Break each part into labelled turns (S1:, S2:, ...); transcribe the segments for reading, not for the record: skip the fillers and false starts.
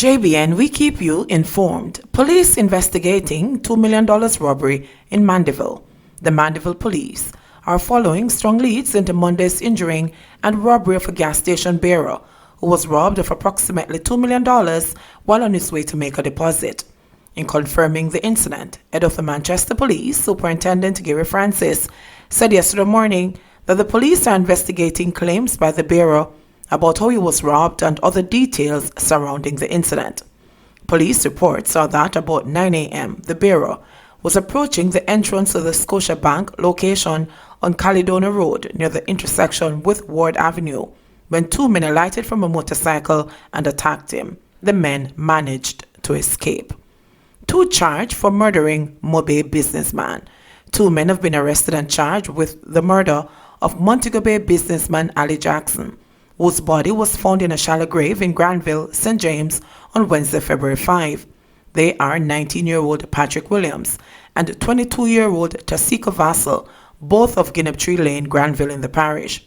S1: JBN, we keep you informed. Police investigating $2 million robbery in Mandeville. The Mandeville police are following strong leads into Monday's injuring and robbery of a gas station bearer who was robbed of approximately $2 million while on his way to make a deposit. In confirming the incident, head of the Manchester Police, Superintendent Gary Francis, said yesterday morning that the police are investigating claims by the bearer about how he was robbed and other details surrounding the incident. Police reports are that about 9 a.m. the bearer was approaching the entrance of the Scotiabank location on Caledonia Road near the intersection with Ward Avenue when two men alighted from a motorcycle and attacked him. The men managed to escape. Two charged for murdering Mobe businessman. Two men have been arrested and charged with the murder of Montego Bay businessman Ali Jackson, whose body was found in a shallow grave in Granville, St. James on Wednesday, February 5. They are 19-year-old Patrick Williams and 22-year-old Tasika Vassell, both of Guinea Tree Lane, Granville in the parish.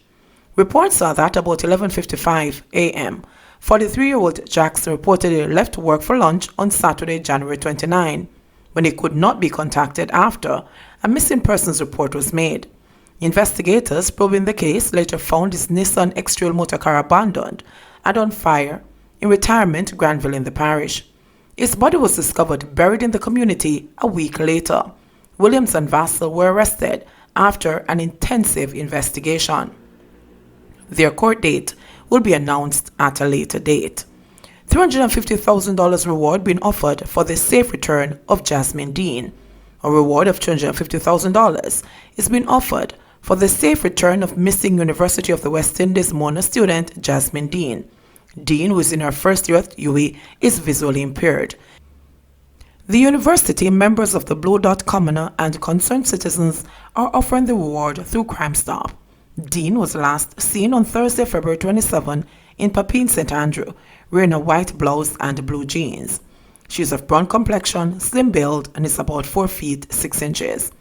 S1: Reports are that about 11:55 a.m., 43-year-old Jackson reportedly left work for lunch on Saturday, January 29, when he could not be contacted after a missing persons report was made. Investigators probing the case later found his Nissan X-Trail motor car abandoned and on fire in retirement Granville in the parish. His body was discovered buried in the community a week later. Williams and Vassell were arrested after an intensive investigation. Their court date will be announced at a later date. $350,000 reward being offered for the safe return of Jasmine Deen. A reward of $250,000 is being offered for the safe return of missing University of the West Indies Mona student Jasmine Deen. Deen, who is in her first year at UWI, is visually impaired. The university, members of the Bluedot Comuna and concerned citizens are offering the reward through Crime Stop. Deen was last seen on Thursday, February 27 in Papine, St. Andrew, wearing a white blouse and blue jeans. She is of brown complexion, slim build, and is about 4 feet 6 inches.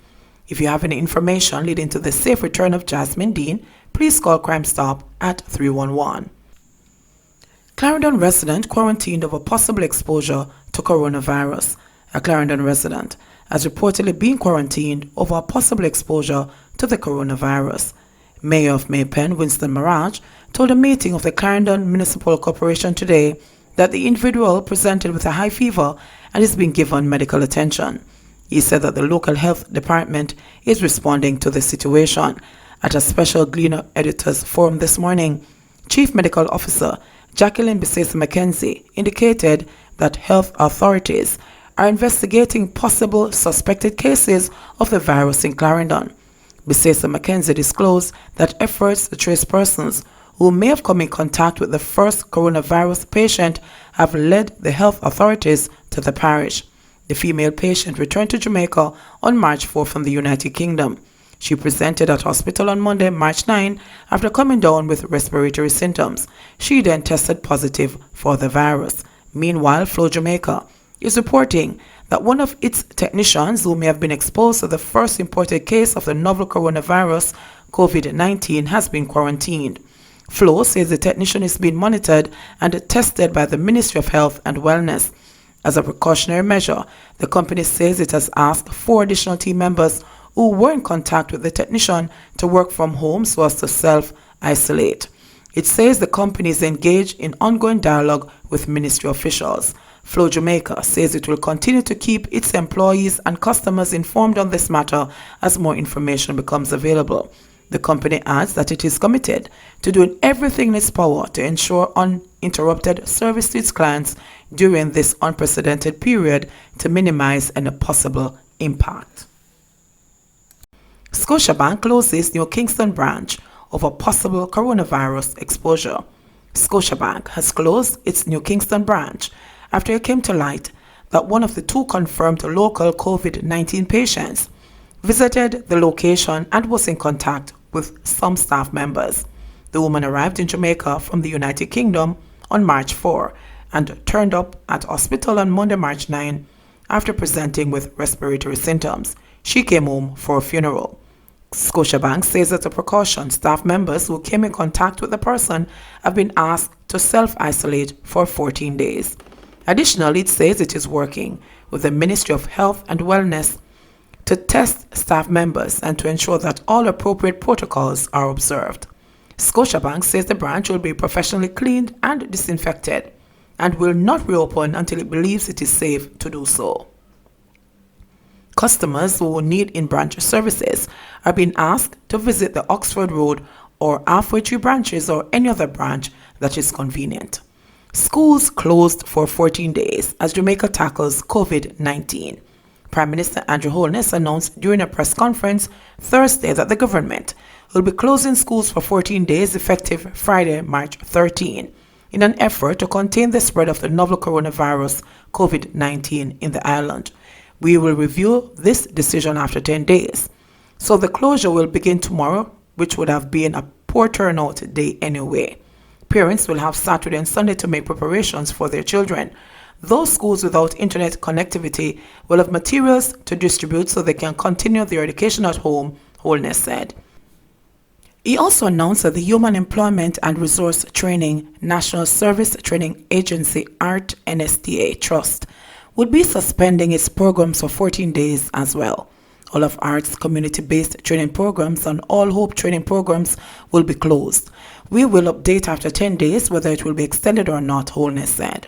S1: If you have any information leading to the safe return of Jasmine Deen, please call Crime Stop at 311. Clarendon resident quarantined over possible exposure to coronavirus. A Clarendon resident has reportedly been quarantined over a possible exposure to the coronavirus. Mayor of Maypen, Winston Maraj, told a meeting of the Clarendon Municipal Corporation today that the individual presented with a high fever and is being given medical attention. He said that the local health department is responding to the situation. At a special Gleaner Editors Forum this morning, Chief Medical Officer Jacqueline Bissesa McKenzie indicated that health authorities are investigating possible suspected cases of the virus in Clarendon. Bissesa McKenzie disclosed that efforts to trace persons who may have come in contact with the first coronavirus patient have led the health authorities to the parish. The female patient returned to Jamaica on March 4 from the United Kingdom. She presented at hospital on Monday, March 9, after coming down with respiratory symptoms. She then tested positive for the virus. Meanwhile, Flow Jamaica is reporting that one of its technicians who may have been exposed to the first imported case of the novel coronavirus, COVID-19, has been quarantined. Flow says the technician is being monitored and tested by the Ministry of Health and Wellness. As a precautionary measure, the company says it has asked 4 additional team members who were in contact with the technician to work from home so as to self-isolate. It says the company is engaged in ongoing dialogue with ministry officials. Flow Jamaica says it will continue to keep its employees and customers informed on this matter as more information becomes available. The company adds that it is committed to doing everything in its power to ensure uninterrupted service to its clients during this unprecedented period to minimize any possible impact. Scotiabank closes New Kingston branch over possible coronavirus exposure. Scotiabank has closed its New Kingston branch after it came to light that one of the 2 confirmed local COVID-19 patients visited the location and was in contact with some staff members. The woman arrived in Jamaica from the United Kingdom on March 4 and turned up at hospital on Monday, March 9 after presenting with respiratory symptoms. She came home for a funeral. Scotiabank says as a precaution, staff members who came in contact with the person have been asked to self-isolate for 14 days. Additionally, it says it is working with the Ministry of Health and Wellness to test staff members and to ensure that all appropriate protocols are observed. Scotiabank says the branch will be professionally cleaned and disinfected and will not reopen until it believes it is safe to do so. Customers who need in-branch services are being asked to visit the Oxford Road or Halfway Tree branches or any other branch that is convenient. Schools closed for 14 days as Jamaica tackles COVID-19. Prime Minister Andrew Holness announced during a press conference Thursday that the government will be closing schools for 14 days effective Friday, March 13, in an effort to contain the spread of the novel coronavirus COVID-19 in the island. We will review this decision after 10 days. So the closure will begin tomorrow, which would have been a poor turnout day anyway. Parents will have Saturday and Sunday to make preparations for their children. Those schools without internet connectivity will have materials to distribute so they can continue their education at home, Holness said. He also announced that the Human Employment and Resource Training National Service Training Agency ART NSTA Trust would be suspending its programs for 14 days as well. All of ART's community-based training programs and all Hope training programs will be closed. We will update after 10 days whether it will be extended or not, Holness said.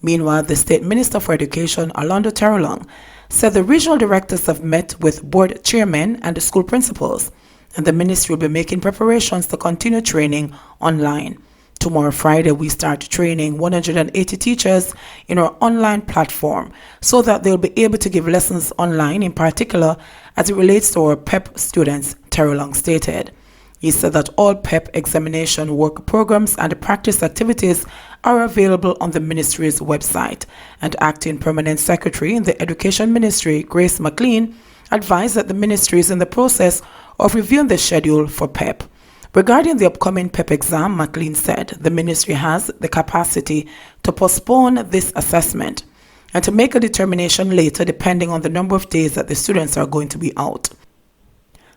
S1: Meanwhile, the State Minister for Education, Orlando Terrelong, said the regional directors have met with board chairmen and the school principals, and the ministry will be making preparations to continue training online. Tomorrow, Friday, we start training 180 teachers in our online platform so that they'll be able to give lessons online, in particular as it relates to our PEP students, Terrelong stated. He said that all PEP examination work programs and practice activities are available on the ministry's website, and Acting Permanent Secretary in the Education Ministry, Grace McLean, advised that the ministry is in the process of reviewing the schedule for PEP. Regarding the upcoming PEP exam, McLean said the ministry has the capacity to postpone this assessment and to make a determination later depending on the number of days that the students are going to be out.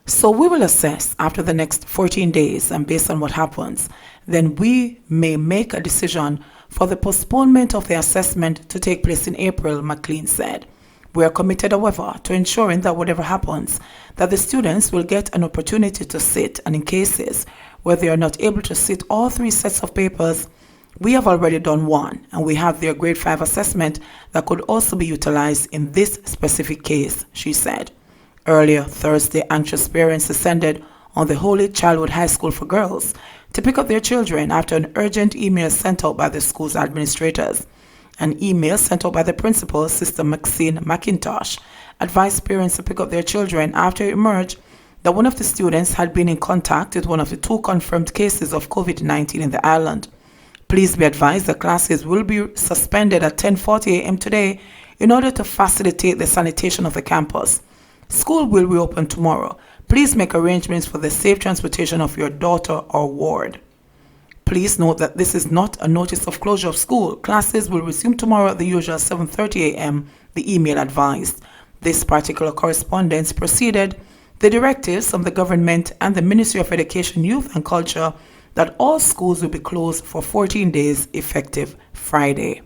S1: So we will assess after the next 14 days, and based on what happens, then we may make a decision for the postponement of the assessment to take place in April, McLean said. We are committed, however, to ensuring that whatever happens, that the students will get an opportunity to sit, and in cases where they are not able to sit all 3 sets of papers, we have already done one, and we have their grade 5 assessment that could also be utilized in this specific case, she said. Earlier Thursday, anxious parents descended on the Holy Childhood High School for Girls to pick up their children after an urgent email sent out by the school's administrators. An email sent out by the principal, Sister Maxine McIntosh, advised parents to pick up their children after it emerged that one of the students had been in contact with one of the 2 confirmed cases of COVID-19 in the island. Please be advised that classes will be suspended at 10:40 a.m. today in order to facilitate the sanitation of the campus. School will reopen tomorrow. Please make arrangements for the safe transportation of your daughter or ward. Please note that this is not a notice of closure of school. Classes will resume tomorrow at the usual 7:30 a.m., the email advised. This particular correspondence preceded the directives from the government and the Ministry of Education, Youth and Culture that all schools will be closed for 14 days effective Friday.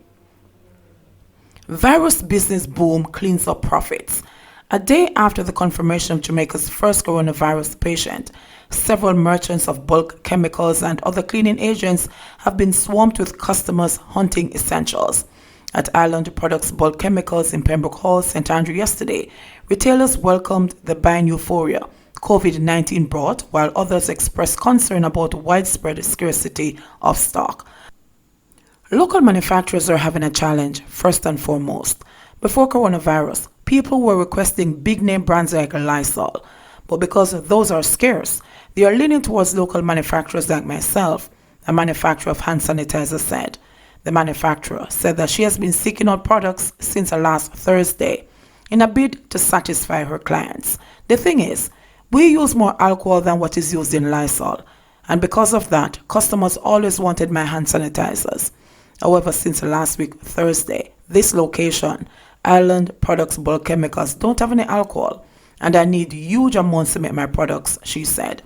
S1: Virus business boom cleans up profits. A day after the confirmation of Jamaica's first coronavirus patient, several merchants of bulk chemicals and other cleaning agents have been swamped with customers hunting essentials. At Island Products Bulk Chemicals in Pembroke Hall, St. Andrew yesterday, retailers welcomed the buying euphoria COVID-19 brought, while others expressed concern about widespread scarcity of stock. Local manufacturers are having a challenge, first and foremost. Before coronavirus, people were requesting big-name brands like Lysol, but because those are scarce, they are leaning towards local manufacturers like myself, a manufacturer of hand sanitizer said. The manufacturer said that she has been seeking out products since last Thursday in a bid to satisfy her clients. The thing is, we use more alcohol than what is used in Lysol, and because of that, customers always wanted my hand sanitizers. However, since last week, Thursday, this location, Island Products Bulk Chemicals, don't have any alcohol, and I need huge amounts to make my products, she said.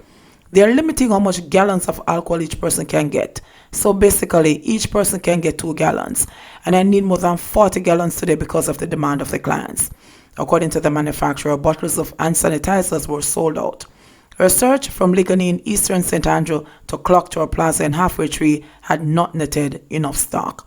S1: They are limiting how much gallons of alcohol each person can get. So basically, each person can get 2 gallons. And I need more than 40 gallons today because of the demand of the clients. According to the manufacturer, bottles of hand sanitizers were sold out. Research from Ligonier, Eastern St. Andrew to Clock Tower Plaza and Halfway Tree had not netted enough stock.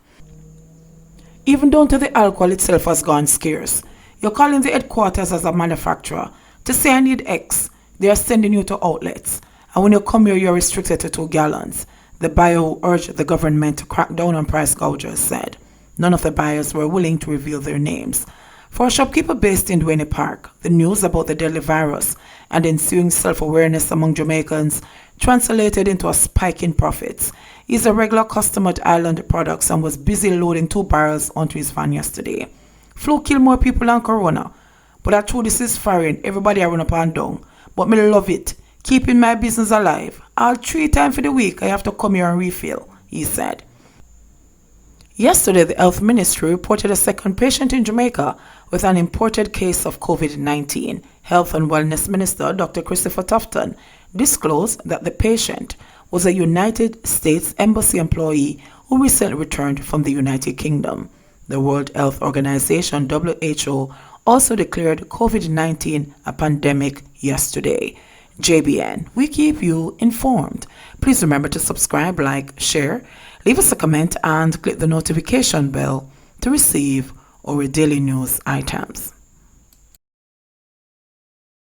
S1: Even down to the alcohol itself has gone scarce. You're calling the headquarters as a manufacturer to say I need X. They are sending you to outlets. And when you come here, you're restricted to 2 gallons. The buyer who urged the government to crack down on price gougers said. None of the buyers were willing to reveal their names. For a shopkeeper based in Duane Park, the news about the deadly virus and ensuing self-awareness among Jamaicans translated into a spike in profits. He's a regular customer at Island Products and was busy loading 2 barrels onto his van yesterday. Flu kill more people than corona. But I told this is foreign, everybody I run up and down. But me love it. Keeping my business alive. All 3 times for the week I have to come here and refill, he said. Yesterday, the Health Ministry reported a second patient in Jamaica with an imported case of COVID-19. Health and Wellness Minister Dr. Christopher Tufton disclosed that the patient was a United States Embassy employee who recently returned from the United Kingdom. The World Health Organization, WHO, also declared COVID-19 a pandemic yesterday. JBN, we keep you informed. Please remember to subscribe, like, share, leave us a comment, and click the notification bell to receive our daily news items.